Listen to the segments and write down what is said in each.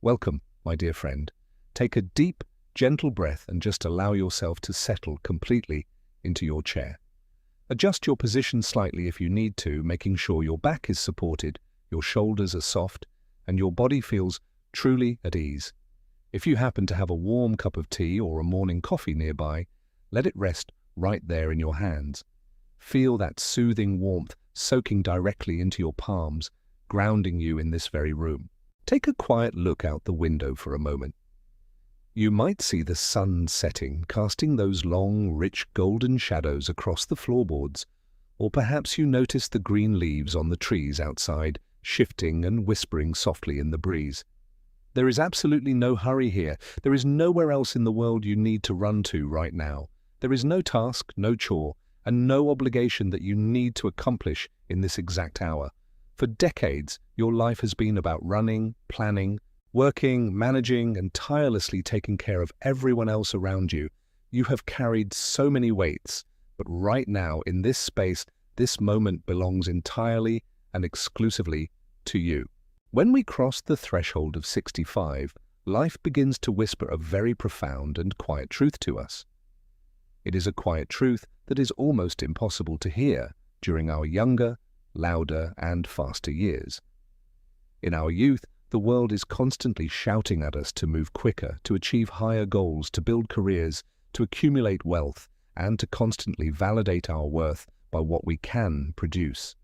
Welcome, my dear friend. Take a deep, gentle breath and just allow yourself to settle completely into your chair. Adjust your position slightly if you need to, making sure your back is supported, your shoulders are soft, and your body feels truly at ease. If you happen to have a warm cup of tea or a morning coffee nearby, let it rest right there in your hands. Feel that soothing warmth soaking directly into your palms, grounding you in this very room. Take a quiet look out the window for a moment. You might see the sun setting, casting those long, rich golden shadows across the floorboards, or perhaps you notice the green leaves on the trees outside, shifting and whispering softly in the breeze. There is absolutely no hurry here. There is nowhere else in the world you need to run to right now. There is no task, no chore, and no obligation that you need to accomplish in this exact hour. For decades, your life has been about running, planning, working, managing, and tirelessly taking care of everyone else around you. You have carried so many weights, but right now, in this space, this moment belongs entirely and exclusively to you. When we cross the threshold of 65, life begins to whisper a very profound and quiet truth to us. It is a quiet truth that is almost impossible to hear during our younger, louder, and faster years. In our youth, the world is constantly shouting at us to move quicker, to achieve higher goals, to build careers, to accumulate wealth, and to constantly validate our worth by what we can produce.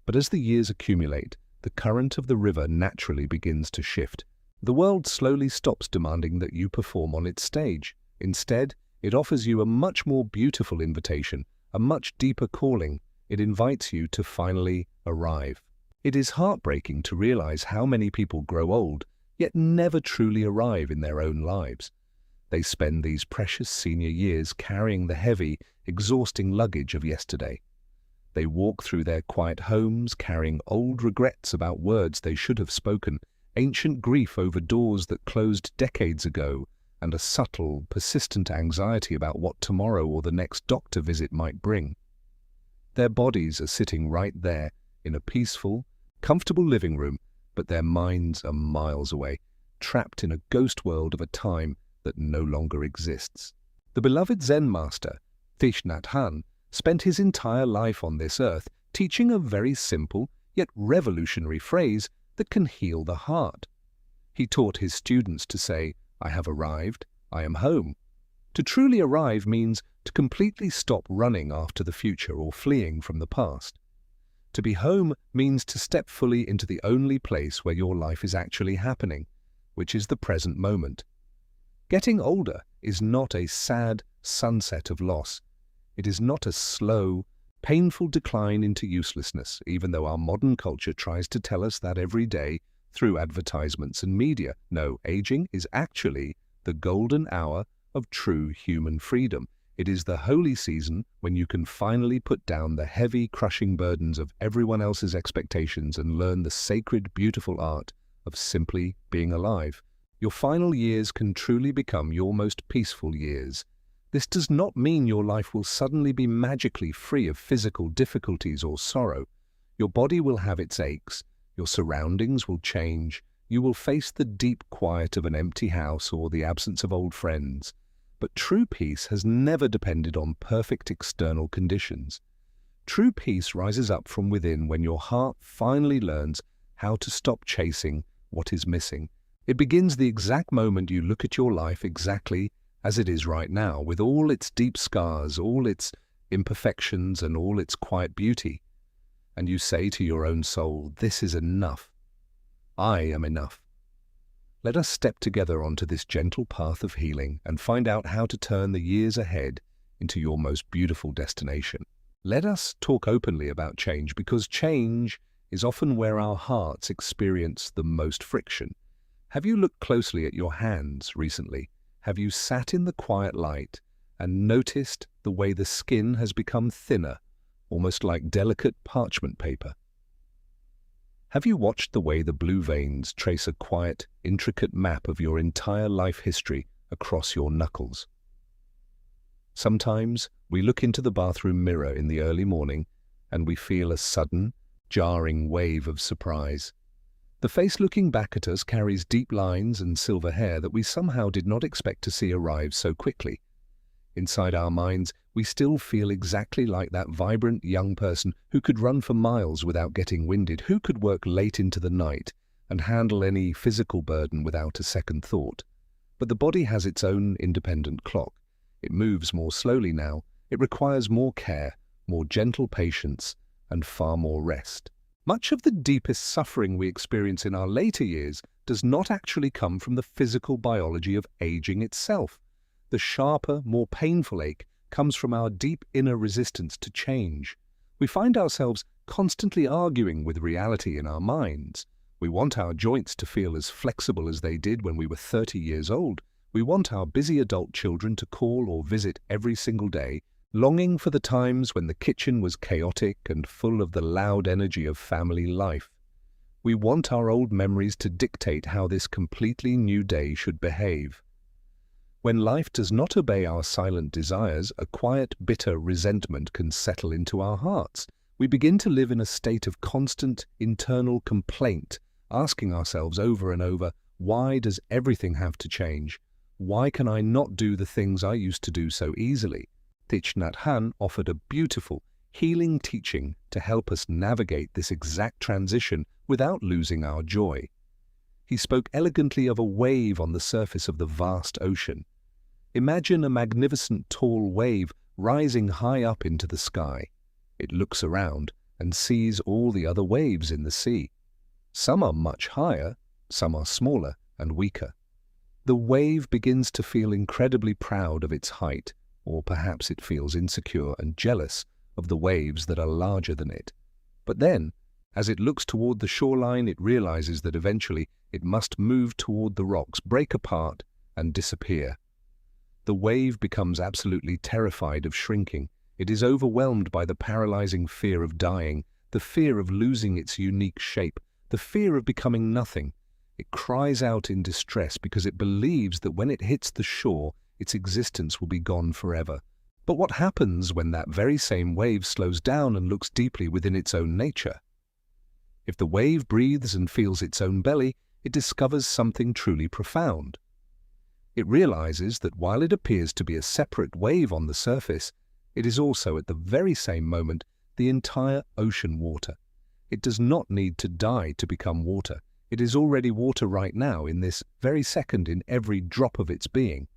But as the years accumulate, the current of the river naturally begins to shift. The world slowly stops demanding that you perform on its stage. Instead, it offers you a much more beautiful invitation, a much deeper calling. It invites you to finally arrive. It is heartbreaking to realize how many people grow old, yet never truly arrive in their own lives. They spend these precious senior years carrying the heavy, exhausting luggage of yesterday. They walk through their quiet homes carrying old regrets about words they should have spoken, ancient grief over doors that closed decades ago, and a subtle, persistent anxiety about what tomorrow or the next doctor visit might bring. Their bodies are sitting right there in a peaceful, comfortable living room, but their minds are miles away, trapped in a ghost world of a time that no longer exists. The beloved Zen master, Thich Nhat Hanh, spent his entire life on this earth teaching a very simple yet revolutionary phrase that can heal the heart. He taught his students to say, "I have arrived, I am home." To truly arrive means to completely stop running after the future or fleeing from the past. To be home means to step fully into the only place where your life is actually happening, which is the present moment. Getting older is not a sad sunset of loss. It is not a slow, painful decline into uselessness, even though our modern culture tries to tell us that every day through advertisements and media. No, aging is actually the golden hour of true human freedom. It is the holy season when you can finally put down the heavy, crushing burdens of everyone else's expectations and learn the sacred, beautiful art of simply being alive. Your final years can truly become your most peaceful years. This does not mean your life will suddenly be magically free of physical difficulties or sorrow. Your body will have its aches, your surroundings will change, you will face the deep quiet of an empty house or the absence of old friends. But true peace has never depended on perfect external conditions. True peace rises up from within when your heart finally learns how to stop chasing what is missing. It begins the exact moment you look at your life exactly as it is right now, with all its deep scars, all its imperfections, and all its quiet beauty. And you say to your own soul, "This is enough. I am enough." Let us step together onto this gentle path of healing and find out how to turn the years ahead into your most beautiful destination. Let us talk openly about change, because change is often where our hearts experience the most friction. Have you looked closely at your hands recently? Have you sat in the quiet light and noticed the way the skin has become thinner, almost like delicate parchment paper? Have you watched the way the blue veins trace a quiet, intricate map of your entire life history across your knuckles? Sometimes we look into the bathroom mirror in the early morning and we feel a sudden, jarring wave of surprise. The face looking back at us carries deep lines and silver hair that we somehow did not expect to see arrive so quickly. Inside our minds, we still feel exactly like that vibrant young person who could run for miles without getting winded, who could work late into the night and handle any physical burden without a second thought. But the body has its own independent clock. It moves more slowly now. It requires more care, more gentle patience, and far more rest. Much of the deepest suffering we experience in our later years does not actually come from the physical biology of aging itself. The sharper, more painful ache comes from our deep inner resistance to change. We find ourselves constantly arguing with reality in our minds. We want our joints to feel as flexible as they did when we were 30 years old. We want our busy adult children to call or visit every single day, longing for the times when the kitchen was chaotic and full of the loud energy of family life. We want our old memories to dictate how this completely new day should behave. When life does not obey our silent desires, a quiet, bitter resentment can settle into our hearts. We begin to live in a state of constant internal complaint, asking ourselves over and over, why does everything have to change? Why can I not do the things I used to do so easily? Thich Nhat Hanh offered a beautiful, healing teaching to help us navigate this exact transition without losing our joy. He spoke elegantly of a wave on the surface of the vast ocean. Imagine a magnificent tall wave rising high up into the sky. It looks around and sees all the other waves in the sea. Some are much higher, some are smaller and weaker. The wave begins to feel incredibly proud of its height, or perhaps it feels insecure and jealous of the waves that are larger than it. But then, as it looks toward the shoreline, it realizes that eventually it must move toward the rocks, break apart, and disappear. The wave becomes absolutely terrified of shrinking. It is overwhelmed by the paralyzing fear of dying, the fear of losing its unique shape, the fear of becoming nothing. It cries out in distress because it believes that when it hits the shore, its existence will be gone forever. But what happens when that very same wave slows down and looks deeply within its own nature? If the wave breathes and feels its own belly, it discovers something truly profound. It realizes that while it appears to be a separate wave on the surface, it is also at the very same moment the entire ocean water. It does not need to die to become water. It is already water right now, in this very second, in every drop of its being.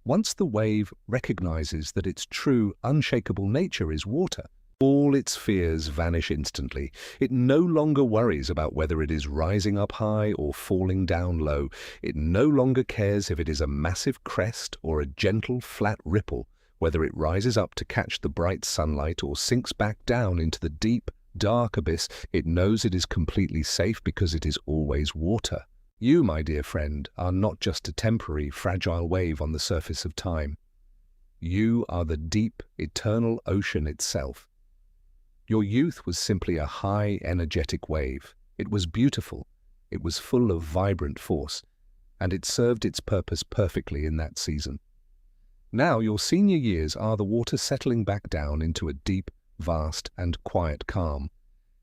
Once the wave recognizes that its true, unshakable nature is water, all its fears vanish instantly. It no longer worries about whether it is rising up high or falling down low. It no longer cares if it is a massive crest or a gentle, flat ripple, whether it rises up to catch the bright sunlight or sinks back down into the deep, dark abyss. It knows it is completely safe because it is always water. You, my dear friend, are not just a temporary, fragile wave on the surface of time. You are the deep, eternal ocean itself. Your youth was simply a high, energetic wave. It was beautiful, it was full of vibrant force, and it served its purpose perfectly in that season. Now your senior years are the water settling back down into a deep, vast, and quiet calm.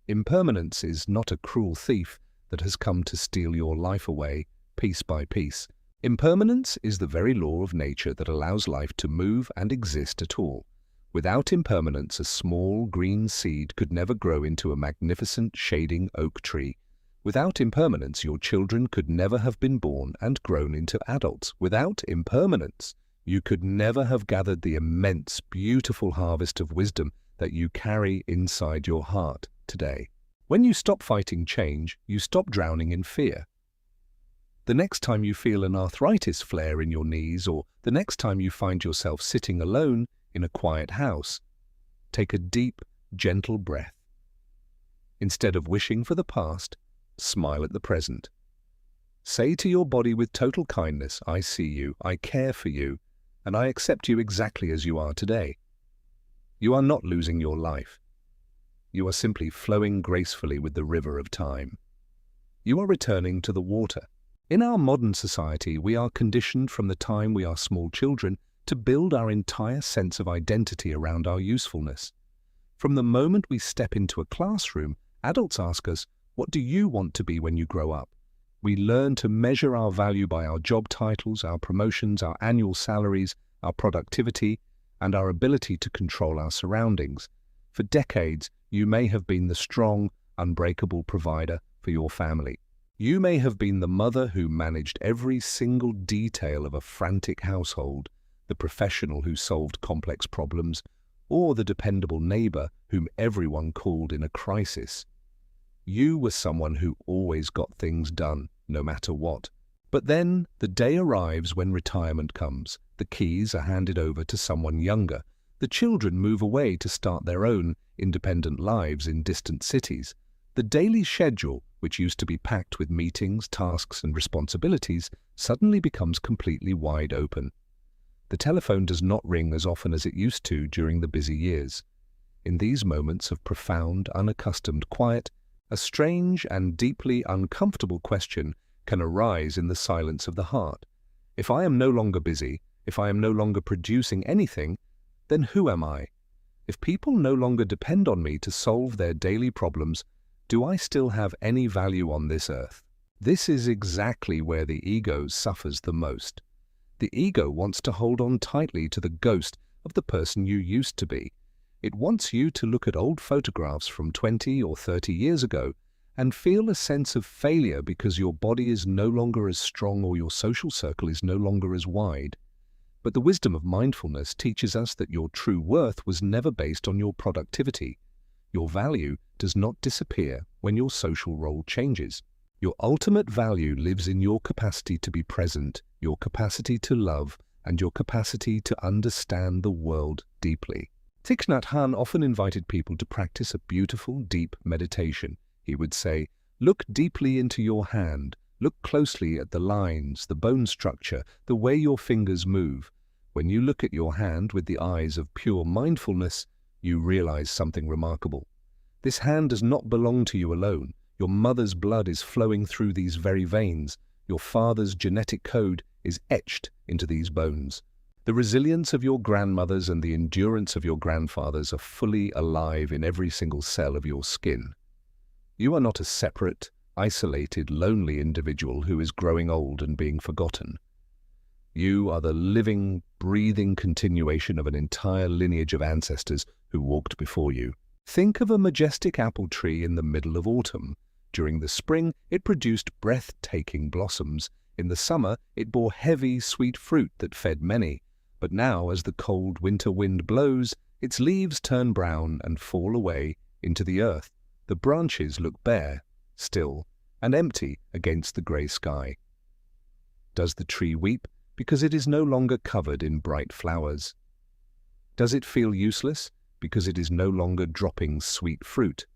Impermanence is not a cruel thief that has come to steal your life away, piece by piece. Impermanence is the very law of nature that allows life to move and exist at all. Without impermanence, a small green seed could never grow into a magnificent shading oak tree. Without impermanence, your children could never have been born and grown into adults. Without impermanence, you could never have gathered the immense, beautiful harvest of wisdom that you carry inside your heart today. When you stop fighting change, you stop drowning in fear. The next time you feel an arthritis flare in your knees, or the next time you find yourself sitting alone in a quiet house, take a deep, gentle breath. Instead of wishing for the past, smile at the present. Say to your body with total kindness, I see you, I care for you, and I accept you exactly as you are today. You are not losing your life. You are simply flowing gracefully with the river of time. You are returning to the water. In our modern society, we are conditioned from the time we are small children to build our entire sense of identity around our usefulness. From the moment we step into a classroom, adults ask us, What do you want to be when you grow up? We learn to measure our value by our job titles, our promotions, our annual salaries, our productivity, and our ability to control our surroundings. For decades, you may have been the strong, unbreakable provider for your family. You may have been the mother who managed every single detail of a frantic household, the professional who solved complex problems, or the dependable neighbor whom everyone called in a crisis. You were someone who always got things done, no matter what. But then the day arrives when retirement comes. The keys are handed over to someone younger. The children move away to start their own independent lives in distant cities. The daily schedule, which used to be packed with meetings, tasks, and responsibilities, suddenly becomes completely wide open. The telephone does not ring as often as it used to during the busy years. In these moments of profound, unaccustomed quiet, a strange and deeply uncomfortable question can arise in the silence of the heart. If I am no longer busy, if I am no longer producing anything, then who am I? If people no longer depend on me to solve their daily problems, do I still have any value on this earth? This is exactly where the ego suffers the most. The ego wants to hold on tightly to the ghost of the person you used to be. It wants you to look at old photographs from 20 or 30 years ago and feel a sense of failure because your body is no longer as strong or your social circle is no longer as wide. But the wisdom of mindfulness teaches us that your true worth was never based on your productivity. Your value does not disappear when your social role changes. Your ultimate value lives in your capacity to be present, your capacity to love, and your capacity to understand the world deeply. Thich Nhat Hanh often invited people to practice a beautiful, deep meditation. He would say, look deeply into your hand, look closely at the lines, the bone structure, the way your fingers move. When you look at your hand with the eyes of pure mindfulness, you realize something remarkable. This hand does not belong to you alone. Your mother's blood is flowing through these very veins. Your father's genetic code is etched into these bones. The resilience of your grandmothers and the endurance of your grandfathers are fully alive in every single cell of your skin. You are not a separate, isolated, lonely individual who is growing old and being forgotten. You are the living, breathing continuation of an entire lineage of ancestors who walked before you. Think of a majestic apple tree in the middle of autumn. During the spring, it produced breathtaking blossoms. In the summer, it bore heavy, sweet fruit that fed many. But now, as the cold winter wind blows, its leaves turn brown and fall away into the earth. The branches look bare, still, and empty against the grey sky. Does the tree weep because it is no longer covered in bright flowers? Does it feel useless because it is no longer dropping sweet fruit?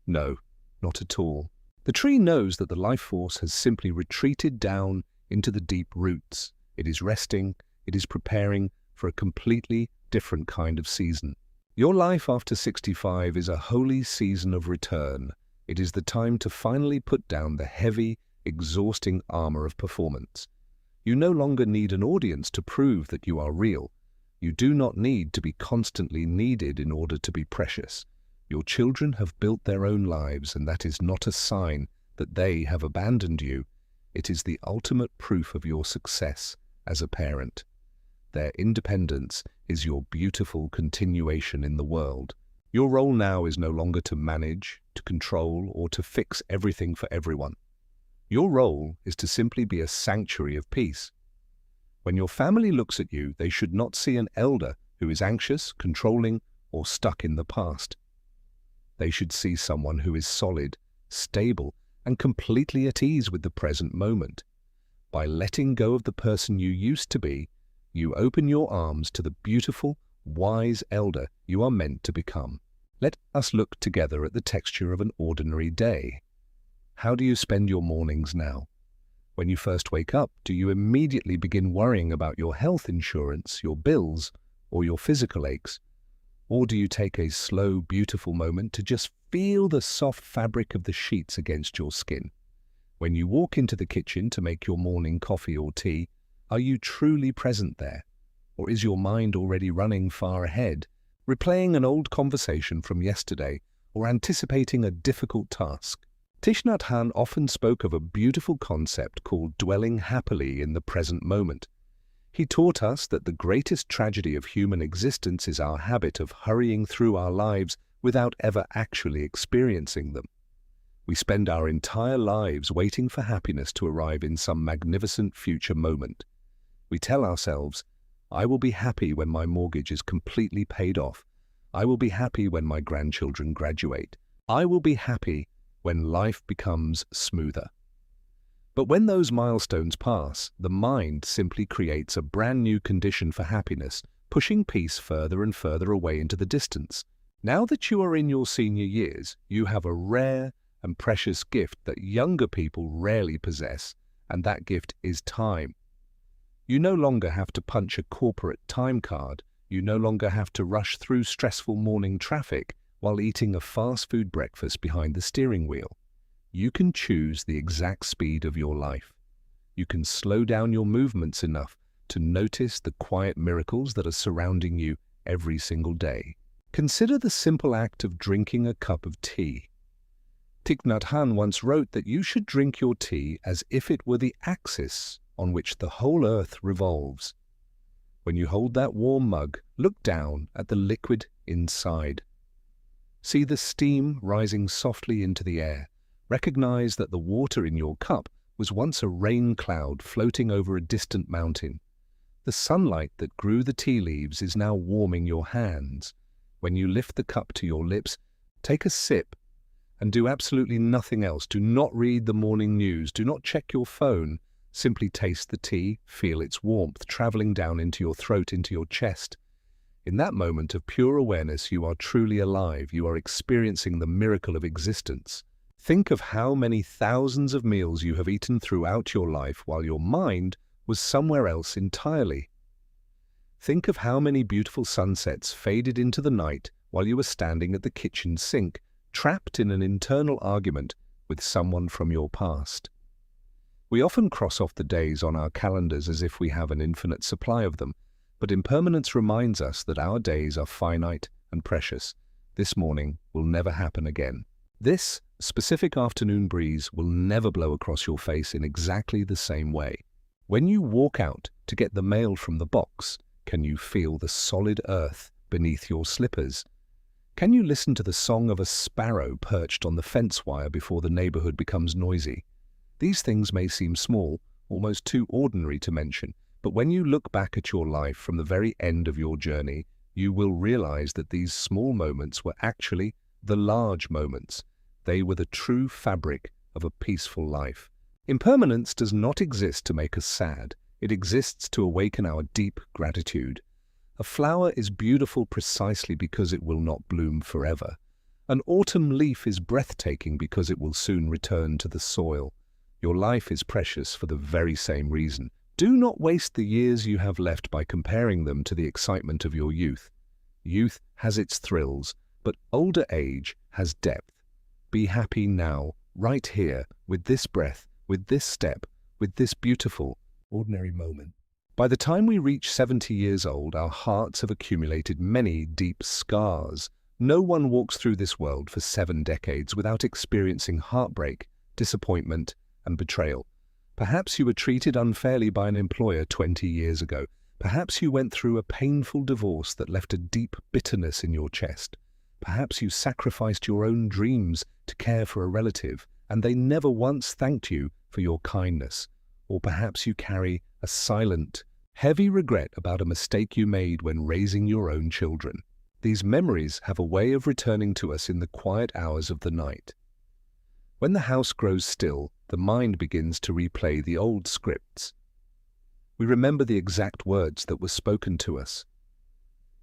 No, not at all. The tree knows that the life force has simply retreated down into the deep roots. It is resting. It is preparing for a completely different kind of season. Your life after 65 is a holy season of return. It is the time to finally put down the heavy, exhausting armor of performance. You no longer need an audience to prove that you are real. You do not need to be constantly needed in order to be precious. Your children have built their own lives, and that is not a sign that they have abandoned you. It is the ultimate proof of your success as a parent. Their independence is your beautiful continuation in the world. Your role now is no longer to manage, to control, or to fix everything for everyone. Your role is to simply be a sanctuary of peace. When your family looks at you, they should not see an elder who is anxious, controlling, or stuck in the past. They should see someone who is solid, stable, and completely at ease with the present moment. By letting go of the person you used to be, you open your arms to the beautiful, wise elder you are meant to become. Let us look together at the texture of an ordinary day. How do you spend your mornings now? When you first wake up, do you immediately begin worrying about your health insurance, your bills, or your physical aches? Or do you take a slow, beautiful moment to just feel the soft fabric of the sheets against your skin? When you walk into the kitchen to make your morning coffee or tea, are you truly present there? Or is your mind already running far ahead, replaying an old conversation from yesterday or anticipating a difficult task? Thich Nhat Hanh often spoke of a beautiful concept called dwelling happily in the present moment. He taught us that the greatest tragedy of human existence is our habit of hurrying through our lives without ever actually experiencing them. We spend our entire lives waiting for happiness to arrive in some magnificent future moment. We tell ourselves, "I will be happy when my mortgage is completely paid off. I will be happy when my grandchildren graduate. I will be happy when life becomes smoother." But when those milestones pass, the mind simply creates a brand new condition for happiness, pushing peace further and further away into the distance. Now that you are in your senior years, you have a rare and precious gift that younger people rarely possess, and that gift is time. You no longer have to punch a corporate time card. You no longer have to rush through stressful morning traffic while eating a fast food breakfast behind the steering wheel. You can choose the exact speed of your life. You can slow down your movements enough to notice the quiet miracles that are surrounding you every single day. Consider the simple act of drinking a cup of tea. Thich Nhat Hanh once wrote that you should drink your tea as if it were the axis on which the whole earth revolves. When you hold that warm mug, look down at the liquid inside. See the steam rising softly into the air. Recognize that the water in your cup was once a rain cloud floating over a distant mountain. The sunlight that grew the tea leaves is now warming your hands. When you lift the cup to your lips, take a sip and do absolutely nothing else. Do not read the morning news. Do not check your phone. Simply taste the tea, feel its warmth traveling down into your throat, into your chest. In that moment of pure awareness, you are truly alive. You are experiencing the miracle of existence. Think of how many thousands of meals you have eaten throughout your life while your mind was somewhere else entirely. Think of how many beautiful sunsets faded into the night while you were standing at the kitchen sink, trapped in an internal argument with someone from your past. We often cross off the days on our calendars as if we have an infinite supply of them, but impermanence reminds us that our days are finite and precious. This morning will never happen again. This specific afternoon breeze will never blow across your face in exactly the same way. When you walk out to get the mail from the box, can you feel the solid earth beneath your slippers? Can you listen to the song of a sparrow perched on the fence wire before the neighborhood becomes noisy? These things may seem small, almost too ordinary to mention, but when you look back at your life from the very end of your journey, you will realize that these small moments were actually the large moments. They were the true fabric of a peaceful life. Impermanence does not exist to make us sad. It exists to awaken our deep gratitude. A flower is beautiful precisely because it will not bloom forever. An autumn leaf is breathtaking because it will soon return to the soil. Your life is precious for the very same reason. Do not waste the years you have left by comparing them to the excitement of your youth. Youth has its thrills, but older age has depth. Be happy now, right here, with this breath, with this step, with this beautiful, ordinary moment. By the time we reach 70 years old, our hearts have accumulated many deep scars. No one walks through this world for 7 decades without experiencing heartbreak, disappointment, and betrayal. Perhaps you were treated unfairly by an employer 20 years ago. Perhaps you went through a painful divorce that left a deep bitterness in your chest. Perhaps you sacrificed your own dreams to care for a relative, and they never once thanked you for your kindness. Or perhaps you carry a silent, heavy regret about a mistake you made when raising your own children. These memories have a way of returning to us in the quiet hours of the night. When the house grows still, the mind begins to replay the old scripts. We remember the exact words that were spoken to us.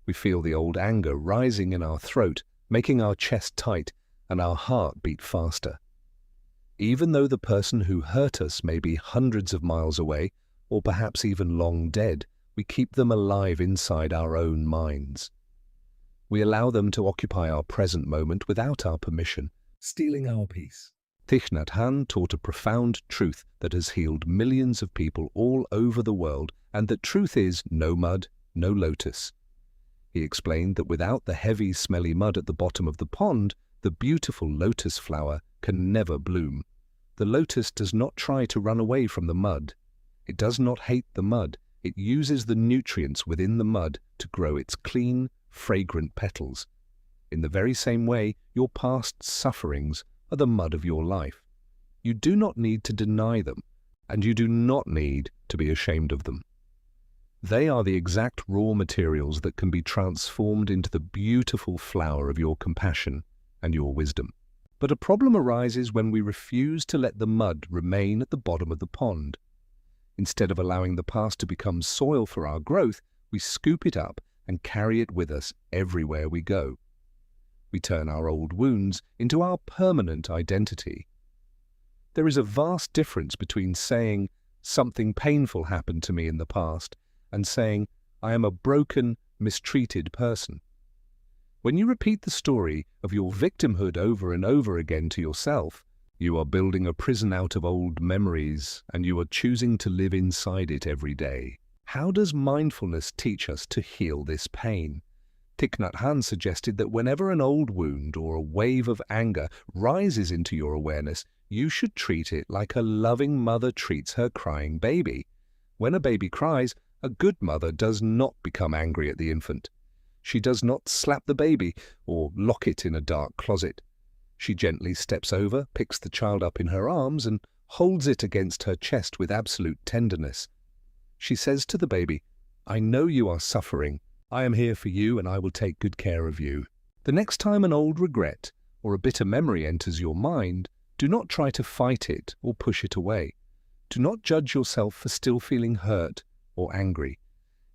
We feel the old anger rising in our throat, making our chest tight and our heart beat faster. Even though the person who hurt us may be hundreds of miles away, or perhaps even long dead, we keep them alive inside our own minds. We allow them to occupy our present moment without our permission, stealing our peace. Thich Nhat Hanh taught a profound truth that has healed millions of people all over the world, and that truth is no mud, no lotus. He explained that without the heavy, smelly mud at the bottom of the pond, The beautiful lotus flower can never bloom. The lotus does not try to run away from the mud. It does not hate the mud. It uses the nutrients within the mud to grow its clean, fragrant petals. In the very same way, your past sufferings are the mud of your life. You do not need to deny them, and you do not need to be ashamed of them. They are the exact raw materials that can be transformed into the beautiful flower of your compassion and your wisdom. But a problem arises when we refuse to let the mud remain at the bottom of the pond. Instead of allowing the past to become soil for our growth, we scoop it up and carry it with us everywhere we go. We turn our old wounds into our permanent identity. There is a vast difference between saying, "Something painful happened to me in the past," and saying, "I am a broken, mistreated person." When you repeat the story of your victimhood over and over again to yourself, you are building a prison out of old memories, and you are choosing to live inside it every day. How does mindfulness teach us to heal this pain? Thich Nhat Hanh suggested that whenever an old wound or a wave of anger rises into your awareness, you should treat it like a loving mother treats her crying baby. When a baby cries, a good mother does not become angry at the infant. She does not slap the baby or lock it in a dark closet. She gently steps over, picks the child up in her arms, and holds it against her chest with absolute tenderness. She says to the baby, "I know you are suffering. I am here for you, and I will take good care of you." The next time an old regret or a bitter memory enters your mind, do not try to fight it or push it away. Do not judge yourself for still feeling hurt or angry.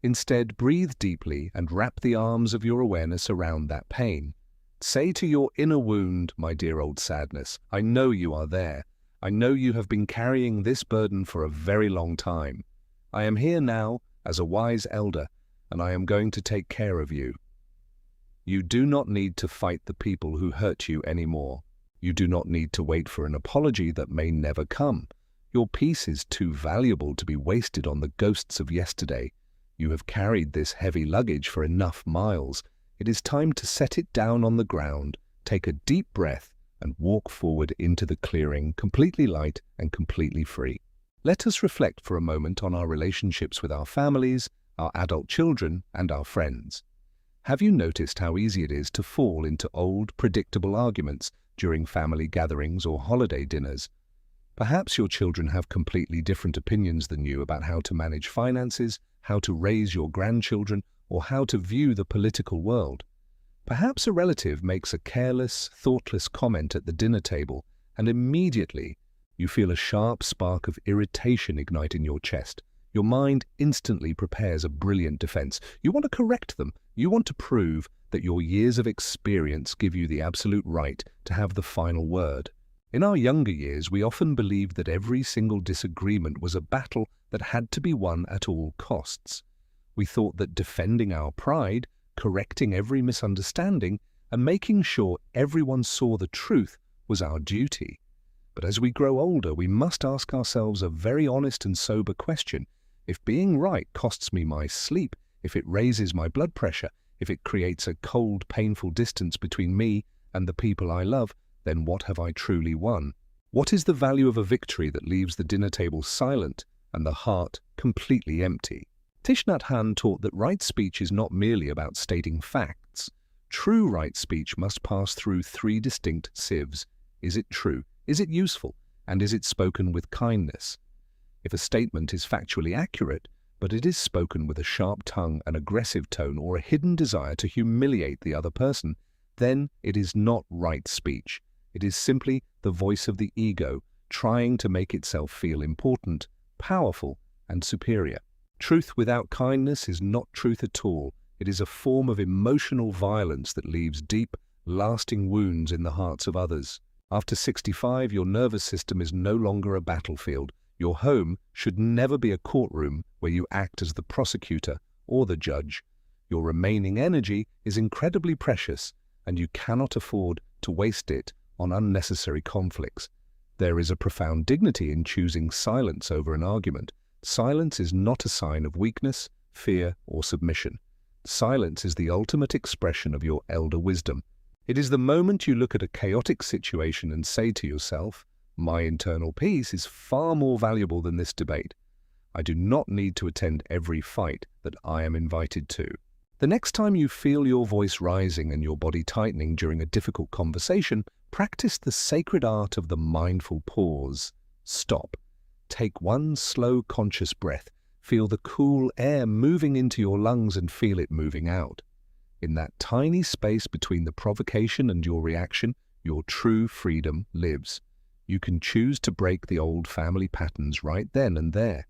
Instead, breathe deeply and wrap the arms of your awareness around that pain. Say to your inner wound, "My dear old sadness, I know you are there. I know you have been carrying this burden for a very long time. I am here now as a wise elder, and I am going to take care of you." You do not need to fight the people who hurt you anymore. You do not need to wait for an apology that may never come. Your peace is too valuable to be wasted on the ghosts of yesterday. You have carried this heavy luggage for enough miles. It is time to set it down on the ground, take a deep breath, and walk forward into the clearing, completely light and completely free. Let us reflect for a moment on our relationships with our families, our adult children, and our friends. Have you noticed how easy it is to fall into old, predictable arguments during family gatherings or holiday dinners? Perhaps your children have completely different opinions than you about how to manage finances, how to raise your grandchildren, or how to view the political world. Perhaps a relative makes a careless, thoughtless comment at the dinner table, and immediately you feel a sharp spark of irritation ignite in your chest. Your mind instantly prepares a brilliant defense. You want to correct them. You want to prove that your years of experience give you the absolute right to have the final word. In our younger years, we often believed that every single disagreement was a battle that had to be won at all costs. We thought that defending our pride, correcting every misunderstanding, and making sure everyone saw the truth was our duty. But as we grow older, we must ask ourselves a very honest and sober question. If being right costs me my sleep, if it raises my blood pressure, if it creates a cold, painful distance between me and the people I love, then what have I truly won? What is the value of a victory that leaves the dinner table silent and the heart completely empty? Thich Nhat Hanh taught that right speech is not merely about stating facts. True right speech must pass through three distinct sieves. Is it true? Is it useful? And is it spoken with kindness? If a statement is factually accurate, but it is spoken with a sharp tongue, an aggressive tone, or a hidden desire to humiliate the other person, then it is not right speech. It is simply the voice of the ego trying to make itself feel important, powerful, and superior. Truth without kindness is not truth at all. It is a form of emotional violence that leaves deep, lasting wounds in the hearts of others. After 65, your nervous system is no longer a battlefield. Your home should never be a courtroom where you act as the prosecutor or the judge. Your remaining energy is incredibly precious, and you cannot afford to waste it on unnecessary conflicts. There is a profound dignity in choosing silence over an argument. Silence is not a sign of weakness, fear, or submission. Silence is the ultimate expression of your elder wisdom. It is the moment you look at a chaotic situation and say to yourself, "My internal peace is far more valuable than this debate. I do not need to attend every fight that I am invited to." The next time you feel your voice rising and your body tightening during a difficult conversation, practice the sacred art of the mindful pause. Stop. Take one slow, conscious breath. Feel the cool air moving into your lungs and feel it moving out. In that tiny space between the provocation and your reaction, your true freedom lives. You can choose to break the old family patterns right then and there.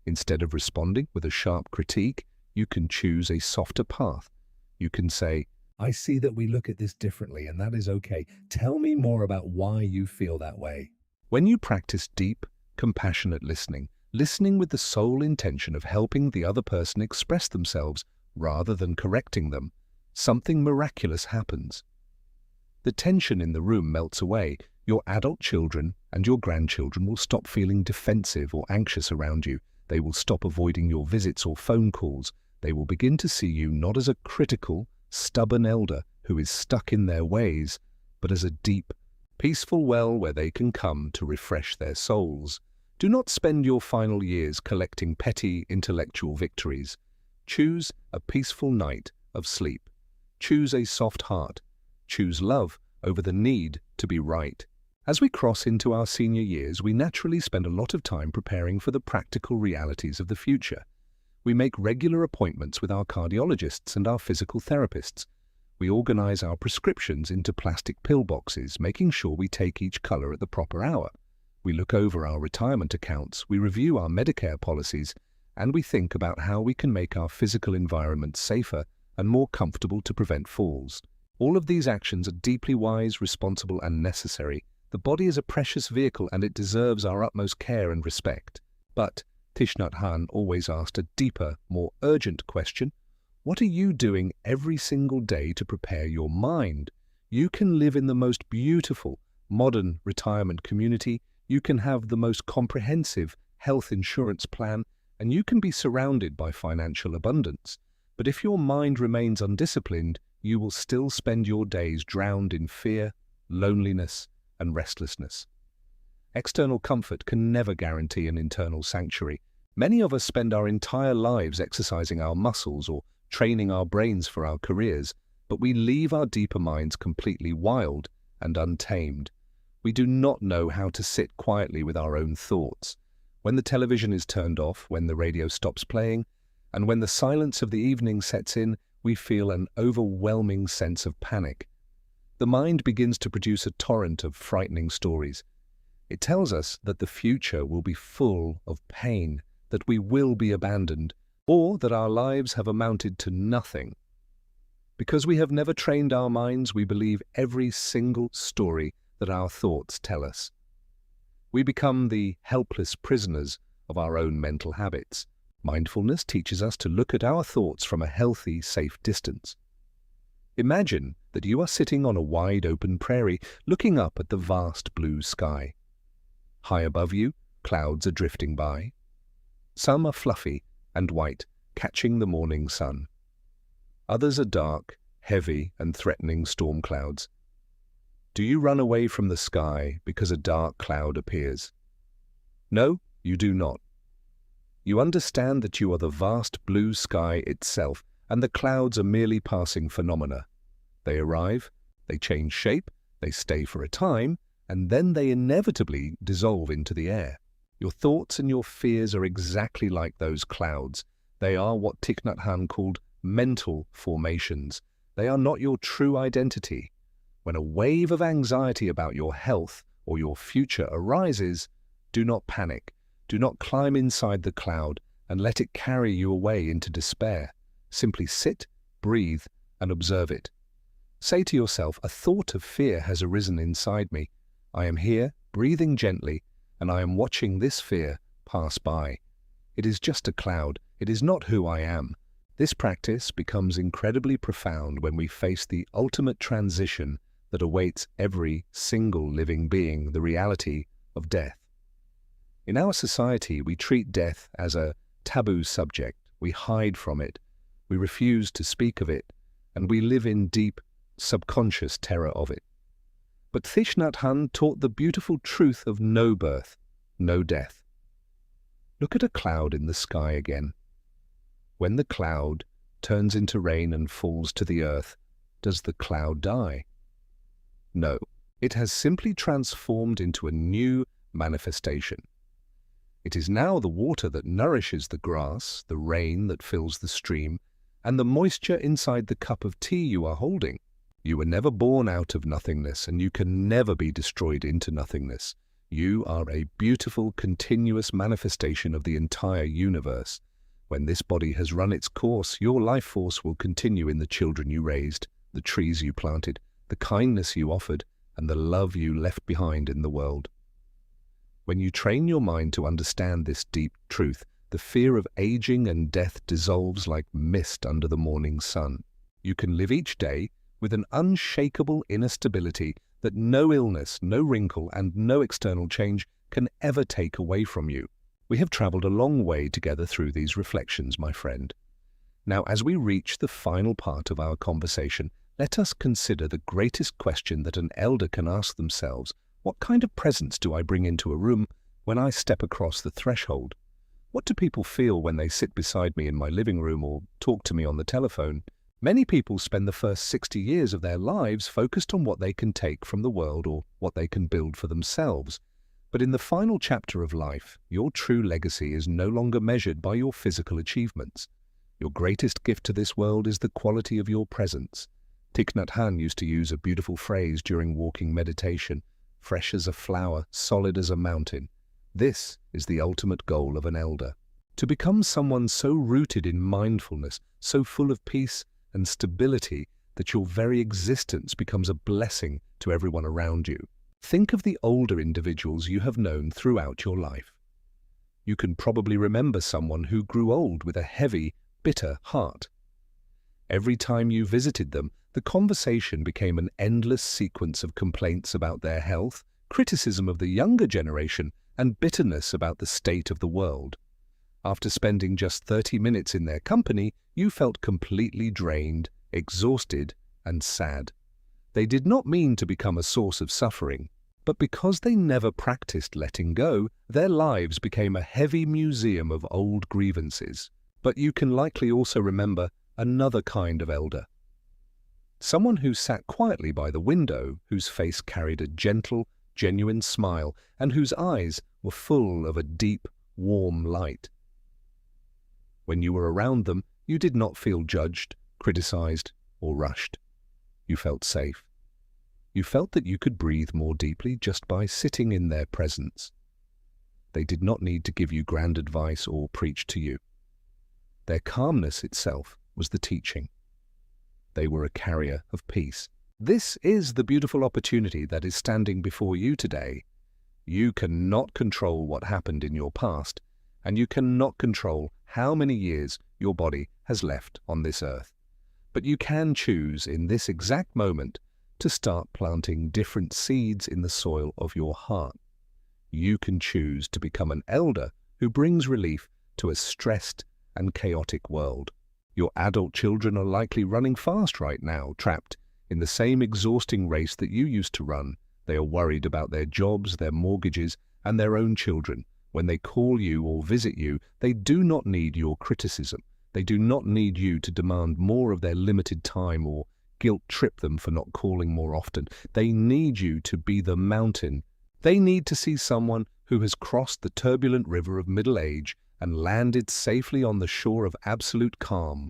Instead of responding with a sharp critique, you can choose a softer path. You can say, "I see that we look at this differently, and that is okay. Tell me more about why you feel that way." When you practice deep, compassionate listening, listening with the sole intention of helping the other person express themselves rather than correcting them, something miraculous happens. The tension in the room melts away. Your adult children and your grandchildren will stop feeling defensive or anxious around you. They will stop avoiding your visits or phone calls. They will begin to see you not as a critical, stubborn elder who is stuck in their ways, but as a deep, peaceful well where they can come to refresh their souls. Do not spend your final years collecting petty intellectual victories. Choose a peaceful night of sleep. Choose a soft heart. Choose love over the need to be right. As we cross into our senior years, we naturally spend a lot of time preparing for the practical realities of the future. We make regular appointments with our cardiologists and our physical therapists. We organize our prescriptions into plastic pill boxes, making sure we take each color at the proper hour. We look over our retirement accounts, we review our Medicare policies, and we think about how we can make our physical environment safer and more comfortable to prevent falls. All of these actions are deeply wise, responsible, and necessary. The body is a precious vehicle and it deserves our utmost care and respect. But Thich Nhat Hanh always asked a deeper, more urgent question. What are you doing every single day to prepare your mind? You can live in the most beautiful, modern retirement community. You can have the most comprehensive health insurance plan, and you can be surrounded by financial abundance. But if your mind remains undisciplined, you will still spend your days drowned in fear, loneliness, and restlessness. External comfort can never guarantee an internal sanctuary. Many of us spend our entire lives exercising our muscles or training our brains for our careers, but we leave our deeper minds completely wild and untamed. We do not know how to sit quietly with our own thoughts. When the television is turned off, when the radio stops playing, and when the silence of the evening sets in, we feel an overwhelming sense of panic. The mind begins to produce a torrent of frightening stories. It tells us that the future will be full of pain, that we will be abandoned, or that our lives have amounted to nothing. Because we have never trained our minds, we believe every single story that our thoughts tell us. We become the helpless prisoners of our own mental habits. Mindfulness teaches us to look at our thoughts from a healthy, safe distance. Imagine that you are sitting on a wide open prairie, looking up at the vast blue sky. High above you, clouds are drifting by. Some are fluffy and white, catching the morning sun. Others are dark, heavy, and threatening storm clouds. Do you run away from the sky because a dark cloud appears? No, you do not. You understand that you are the vast blue sky itself, and the clouds are merely passing phenomena. They arrive, they change shape, they stay for a time, and then they inevitably dissolve into the air. Your thoughts and your fears are exactly like those clouds. They are what Thich Nhat Hanh called mental formations. They are not your true identity. When a wave of anxiety about your health or your future arises, do not panic. Do not climb inside the cloud and let it carry you away into despair. Simply sit, breathe, and observe it. Say to yourself, a thought of fear has arisen inside me. I am here, breathing gently, and I am watching this fear pass by. It is just a cloud. It is not who I am. This practice becomes incredibly profound when we face the ultimate transition that awaits every single living being, the reality of death. In our society, we treat death as a taboo subject. We hide from it. We refuse to speak of it, and we live in deep, subconscious terror of it. But Thich Nhat Hanh taught the beautiful truth of no birth, no death. Look at a cloud in the sky again. When the cloud turns into rain and falls to the earth, does the cloud die? No, it has simply transformed into a new manifestation. It is now the water that nourishes the grass, the rain that fills the stream, and the moisture inside the cup of tea you are holding. You were never born out of nothingness, and you can never be destroyed into nothingness. You are a beautiful, continuous manifestation of the entire universe. When this body has run its course, your life force will continue in the children you raised, the trees you planted, the kindness you offered, and the love you left behind in the world. When you train your mind to understand this deep truth, the fear of aging and death dissolves like mist under the morning sun. You can live each day with an unshakable inner stability that no illness, no wrinkle, and no external change can ever take away from you. We have traveled a long way together through these reflections, my friend. Now, as we reach the final part of our conversation, let us consider the greatest question that an elder can ask themselves. What kind of presence do I bring into a room when I step across the threshold? What do people feel when they sit beside me in my living room or talk to me on the telephone? Many people spend the first 60 years of their lives focused on what they can take from the world or what they can build for themselves. But in the final chapter of life, your true legacy is no longer measured by your physical achievements. Your greatest gift to this world is the quality of your presence. Thich Nhat Hanh used to use a beautiful phrase during walking meditation: fresh as a flower, solid as a mountain. This is the ultimate goal of an elder. To become someone so rooted in mindfulness, so full of peace and stability that your very existence becomes a blessing to everyone around you. Think of the older individuals you have known throughout your life. You can probably remember someone who grew old with a heavy, bitter heart. Every time you visited them, the conversation became an endless sequence of complaints about their health, criticism of the younger generation, and bitterness about the state of the world. After spending just 30 minutes in their company, you felt completely drained, exhausted, and sad. They did not mean to become a source of suffering, but because they never practiced letting go, their lives became a heavy museum of old grievances. But you can likely also remember another kind of elder. Someone who sat quietly by the window, whose face carried a gentle, genuine smile, and whose eyes were full of a deep, warm light. When you were around them, you did not feel judged, criticized, or rushed. You felt safe. You felt that you could breathe more deeply just by sitting in their presence. They did not need to give you grand advice or preach to you. Their calmness itself was the teaching. They were a carrier of peace. This is the beautiful opportunity that is standing before you today. You cannot control what happened in your past, and you cannot control how many years your body has left on this earth. But you can choose in this exact moment to start planting different seeds in the soil of your heart. You can choose to become an elder who brings relief to a stressed and chaotic world. Your adult children are likely running fast right now, trapped in the same exhausting race that you used to run. They are worried about their jobs, their mortgages, and their own children. When they call you or visit you, they do not need your criticism. They do not need you to demand more of their limited time or guilt-trip them for not calling more often. They need you to be the mountain. They need to see someone who has crossed the turbulent river of middle age and landed safely on the shore of absolute calm.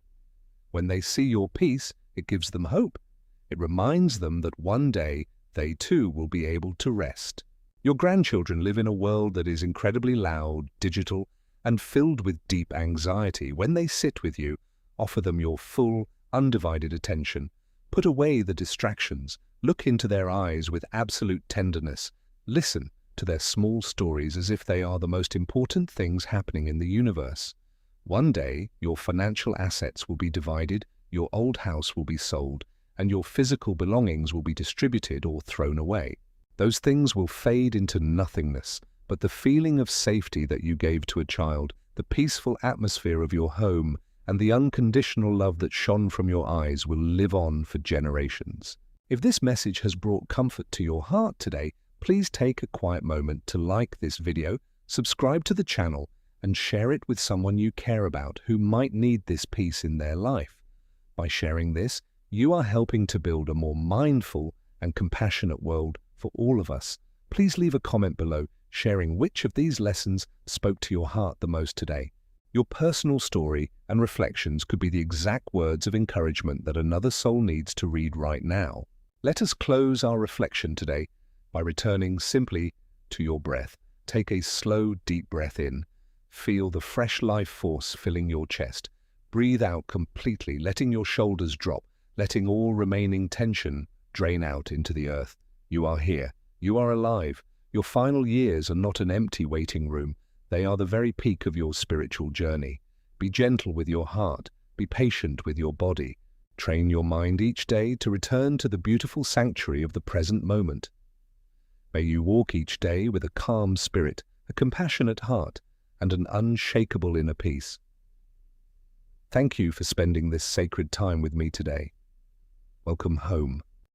When they see your peace, it gives them hope. It reminds them that one day they too will be able to rest. Your grandchildren live in a world that is incredibly loud, digital, and filled with deep anxiety. When they sit with you, offer them your full, undivided attention. Put away the distractions. Look into their eyes with absolute tenderness. Listen to their small stories as if they are the most important things happening in the universe. One day, your financial assets will be divided, your old house will be sold, and your physical belongings will be distributed or thrown away. Those things will fade into nothingness, but the feeling of safety that you gave to a child, the peaceful atmosphere of your home, and the unconditional love that shone from your eyes will live on for generations. If this message has brought comfort to your heart today, please take a quiet moment to like this video, subscribe to the channel, and share it with someone you care about who might need this peace in their life. By sharing this, you are helping to build a more mindful and compassionate world for all of us. Please leave a comment below sharing which of these lessons spoke to your heart the most today. Your personal story and reflections could be the exact words of encouragement that another soul needs to read right now. Let us close our reflection today by returning simply to your breath. Take a slow, deep breath in. Feel the fresh life force filling your chest. Breathe out completely, letting your shoulders drop, letting all remaining tension drain out into the earth. You are here. You are alive. Your final years are not an empty waiting room. They are the very peak of your spiritual journey. Be gentle with your heart. Be patient with your body. Train your mind each day to return to the beautiful sanctuary of the present moment. May you walk each day with a calm spirit, a compassionate heart, and an unshakable inner peace. Thank you for spending this sacred time with me today. Welcome home.